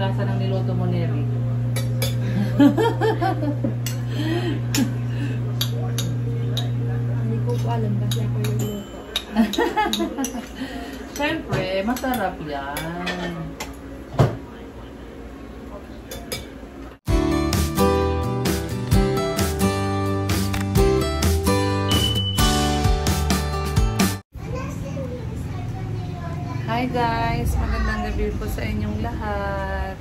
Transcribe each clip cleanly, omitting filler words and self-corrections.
lasa ng niluto mo, Neri? Hindi ko po alam kasi ako yung luto. Siyempre, masarap yan. Hi guys! Magandang gabi po sa inyong lahat.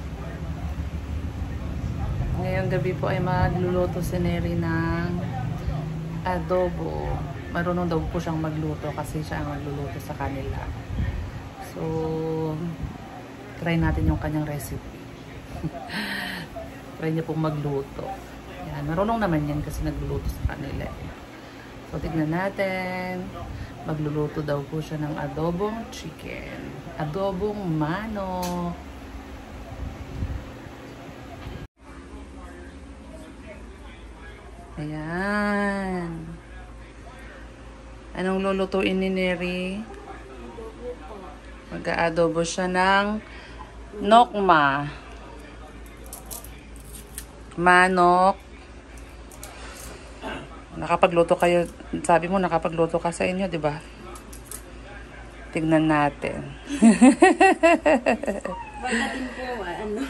Ngayong gabi po ay magluluto si Neri ng adobo. Marunong daw po siyang magluto kasi siya ang magluluto sa kanila. So, try natin yung kanyang recipe. Try niya pong magluto. Yan, marunong naman yan kasi nagluluto sa kanila. So, tignan natin. Magluluto daw po siya ng adobong chicken. Adobong manok. Ayan. Anong lulutuin ni Neri? Mag-aadobo siya ng nokma. Manok. Nakapagluto kayo, sabi mo nakapagluto ka sa inyo, di ba? Tignan natin. Wala din po,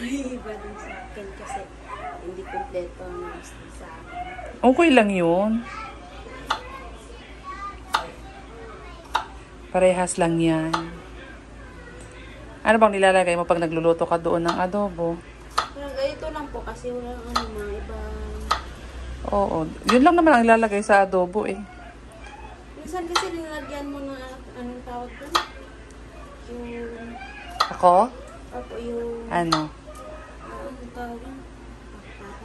iba din sa akin kasi hindi kompleto ang gusto sa akin. Okay lang yun. Parehas lang yan. Ano bang nilalagay mo pag nagluluto ka doon ng adobo? Ito lang po kasi walang mga ibang... Oo. Yun lang naman ang ilalagay sa adobo eh. Minsan kasi nilagyan mo na anong tawag doon? Yung... Ako? Opo, yung... Ano? Anong tawag doon?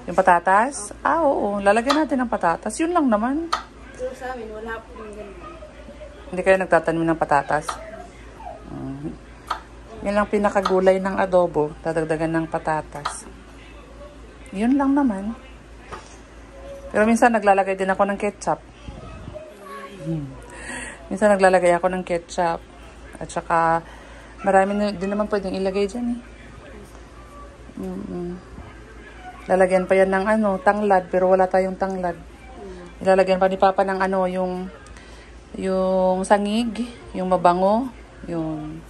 Yung patatas? Ah, oo. Lalagyan natin ng patatas. Yun lang naman. Pero sa amin, wala po yung ganun. Hindi kayo nagtatanim ng patatas? Yan lang pinakagulay ng adobo. Dadagdagan ng patatas. Yun lang naman. Pero minsan naglalagay din ako ng ketchup. Minsan naglalagay ako ng ketchup. At saka marami din naman pwedeng ilagay dyan eh. Lalagyan pa yan ng ano, tanglad. Pero wala tayong tanglad. Ilalagyan pa ni Papa ng ano, yung sangig. Yung mabango. Yung...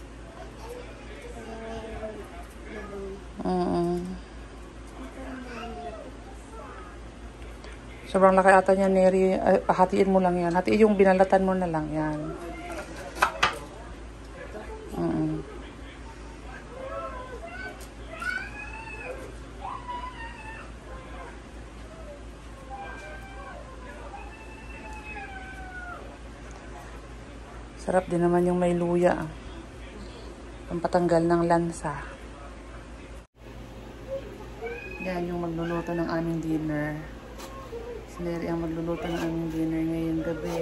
Sobrang laki ata niya, Neri. Hatiin mo lang yan. Hatiin yung binalatan mo na lang. Yan. Sarap din naman yung may luya. Pampatanggal ng lansa. Yan yung magluluto ng aming dinner. Si Neri ang magluluto ng aming dinner ngayong gabi.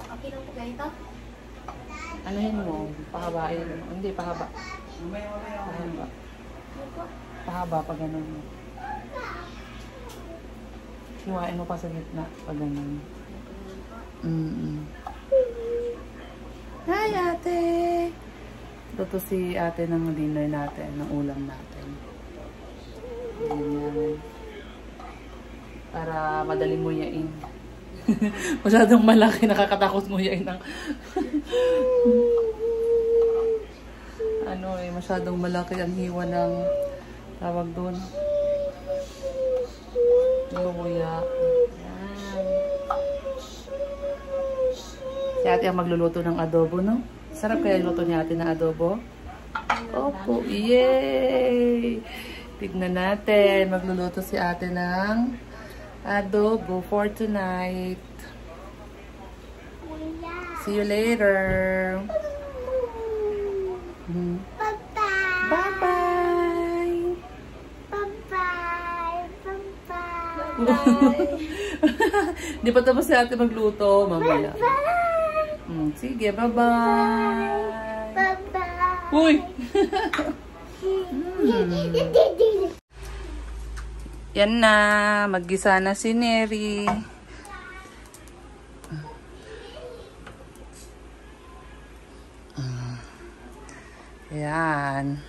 Okay lang po kayo ito? Anuhin mo? Pahabain. Hindi, pahaba. Pahaba. Pahaba pag ganun mo. Hiwain mo pa sa gitna pag ganun. Hi, ate! Ito si ate ng dinner natin, ng ulam natin. Ganyan. Para madali mo yain. Masyadong malaki, nakakatakot mo yain ng... ano eh, masyadong malaki ang hiwa ng tawag doon. Luya. Si ate ang magluluto ng adobo, no? Sarap kaya luto ni ate ng adobo? Opo, yay! Tignan natin. Magluluto si ate ng adobo for tonight. See you later. Bye-bye. Bye-bye. Bye-bye. Di pa tapos si ate magluto. Mamaya. Sige, bye-bye. Bye-bye. Uy! Yan na, maggisa na si Neri. Yan.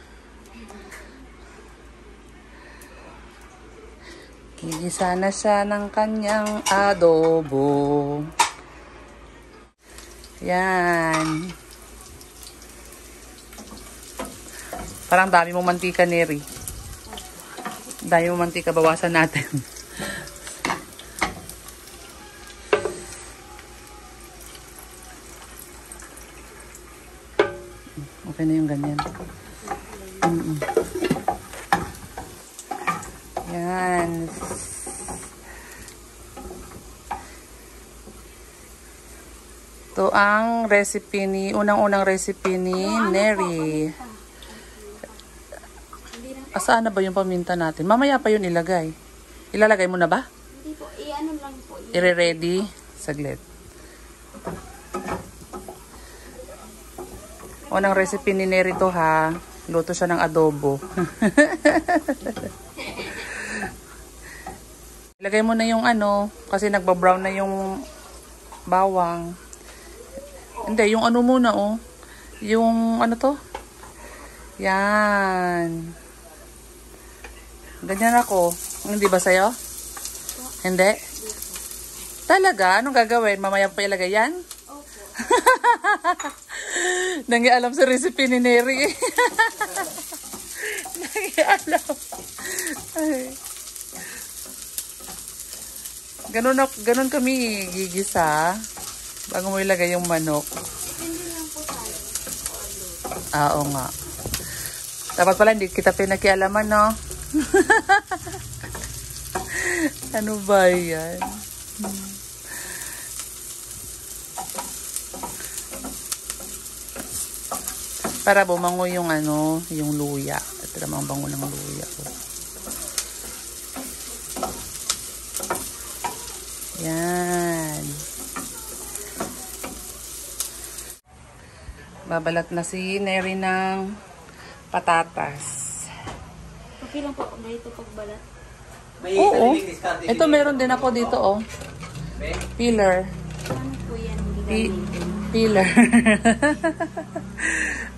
Gigisa na siya ng kanyang adobo. Yan. Parang dami mong mantika, Neri. Dami mong mantika, bawasan natin. Okay na yung ganyan. Yan. Ito ang recipe ni, unang-unang recipe ni Neri. Asaan na ba yung paminta natin? Mamaya pa yun ilagay. Ilalagay mo na ba? Hindi po, i-ano lang po. I-ready? Saglit. Unang recipe ni Neri to ha. Luto siya ng adobo. Ilagay mo na yung ano, kasi nagbabrown na yung bawang. Hindi, yung ano muna oh. Yung ano to? Yan. Ganyan ako. Hindi ba sa'yo? Hindi? Talaga? Anong gagawin? Mamaya pa ilagay yan? Opo. Nangialam sa recipe ni Neri. Nangialam. Ay. Ganun kami gigisa. Bago mo ilagay yung manok. Depende lang po tayo. Oo nga. Dapat pala hindi kita pinakialaman, no? Ano ba yan? Para bumango yung ano, yung luya. Ito namang bango ng luya. Yan. Babalat na si Neri ng patatas. Okay lang po, may ito pagbalat. Oo. Ito meron din ako dito, oh. Peeler. Ano po yan? Peeler.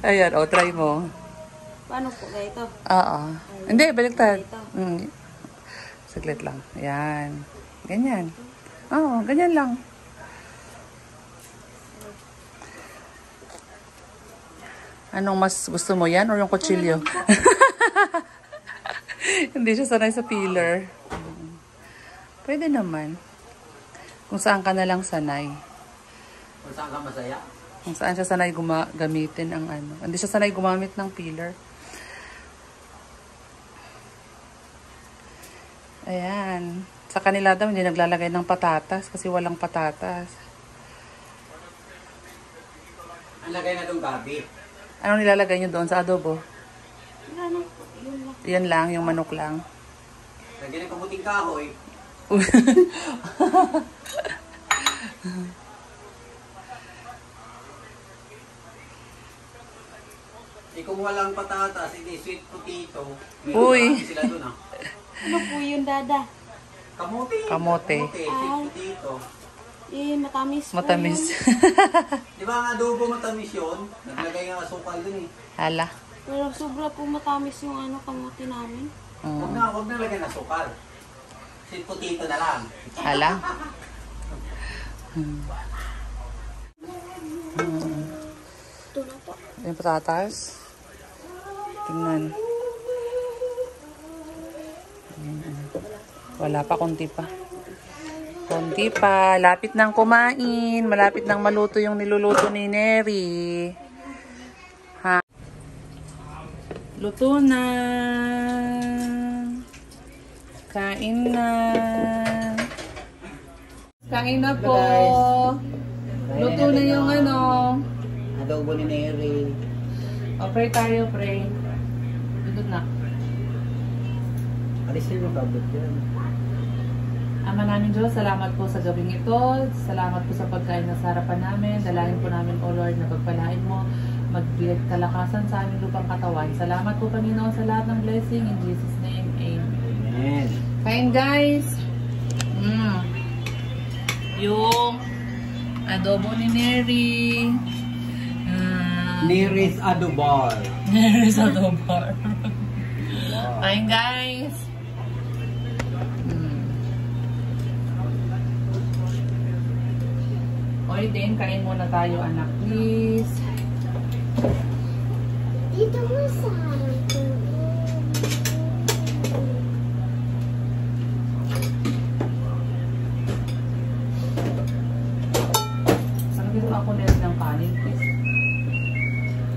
Ayan, oh, try mo. Paano po ganito? Oo. Hindi, baliktad. Saglit lang. Ayan. Ganyan. Oo, ganyan lang. Anong mas gusto mo yan or yung kutsilyo? Hindi siya sanay sa peeler. Pwede naman. Kung saan ka na lang sanay. Kung saan ka masaya? Kung saan siya sanay gamitin ang ano. Hindi siya sanay gumamit ng peeler. Ayan. Sa kanila daw hindi naglalagay ng patatas kasi walang patatas. Ang lagay na doon gabi. Anong nilalagay nyo doon sa adobo? Ano po? Yun lang. Yan lang, yung manok lang. Lagyan ng kamuting kahoy. Kung walang patatas, hindi sweet potato. Uy. Sila doon, ah. Ano po yun, dada? Kamote. Kamote. Sweet potato. Matamis po Matamis. Di ba ang adobo matamis yun? Naglagay ng asukal dun eh. Hala. Pero sobra po matamis yung kamote namin. Huwag na lagyan ng asukal. Sweet potato na lang. Hala. Ito na po. Yung patatas. Tingnan. Wala pa, konti pa. Konti pa. Lapit nang kumain. Malapit nang maluto yung niluluto ni Neri. Ha? Luto na. Kain na. Kain na po. Luto na yung ano. Adobo ni Neri. O, pray tayo, pray. Luto na. Alisin mo kabot yan. Ama namin Diyos, salamat po sa gabing ito. Salamat po sa pagkain na sa harapan namin. Dalangin po namin, O Lord, na pagpalain mo, magbigay kalakasan sa aming lupang katawan. Salamat po, Panginoon, sa lahat ng blessing. In Jesus' name, Amen. Amen. Kain guys. Yung adobo ni Neri. Neris adobar. Neris adobar. Kain guys. Oy, din, kain muna tayo anak, please. Dito mo sa Ano ako nila ng kanin, please?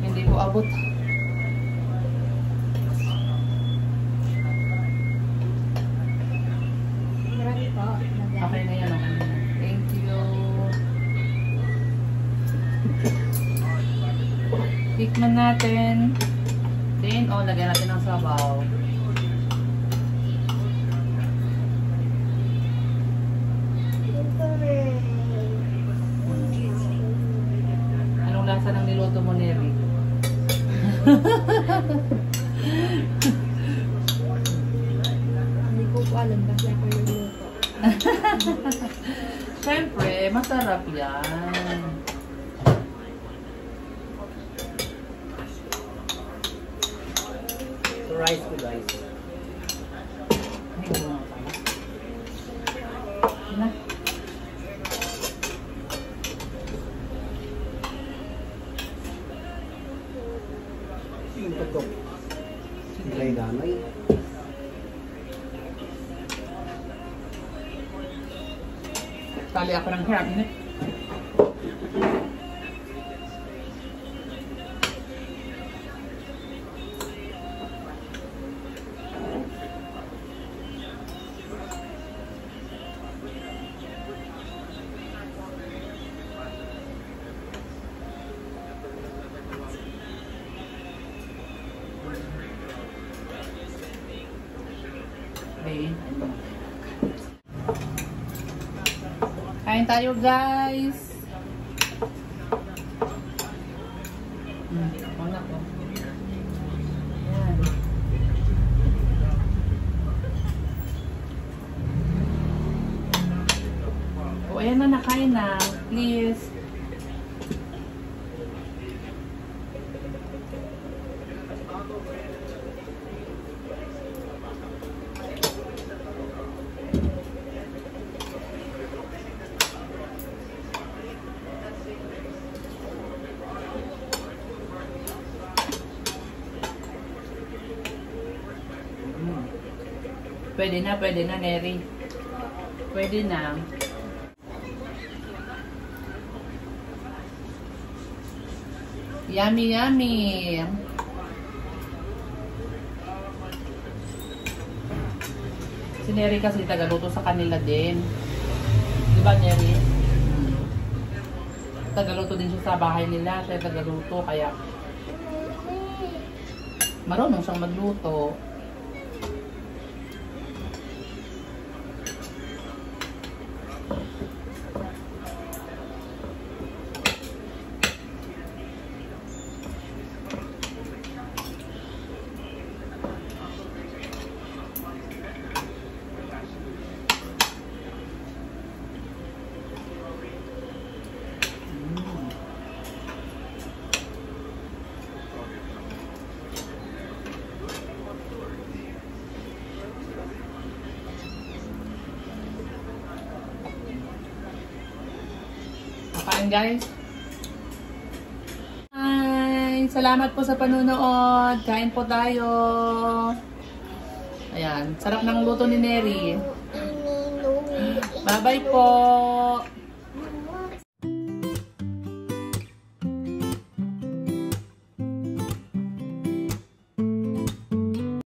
Hindi ko abot. marami po. Okay na yan. Okay. Thank you. Tikman natin. Then, lagyan natin ng sabaw. Anong lasa ng niluto mo, Neri? Hindi ko po alam kasi ako nagluto. Siyempre, masarap yan. Rice with rice. Hindi ko mga pala. Na. Yung patok. Sila'y damay. Tali ako ng hair. Init. Okay. Kain tayo guys. Wala ko. Ayan. Ayan na, nakain na. Please. Pwede na, Neri. Pwede na. Yummy, yummy. Si Neri kasi tagaluto sa kanila din. Di ba, Neri? Tagaluto din siya sa bahay nila. Siya tagaluto, kaya marunong siyang magluto. Kain guys. Hi! Salamat po sa panunood. Kain po tayo. Ayan. Sarap ng luto ni Neri. Bye-bye po.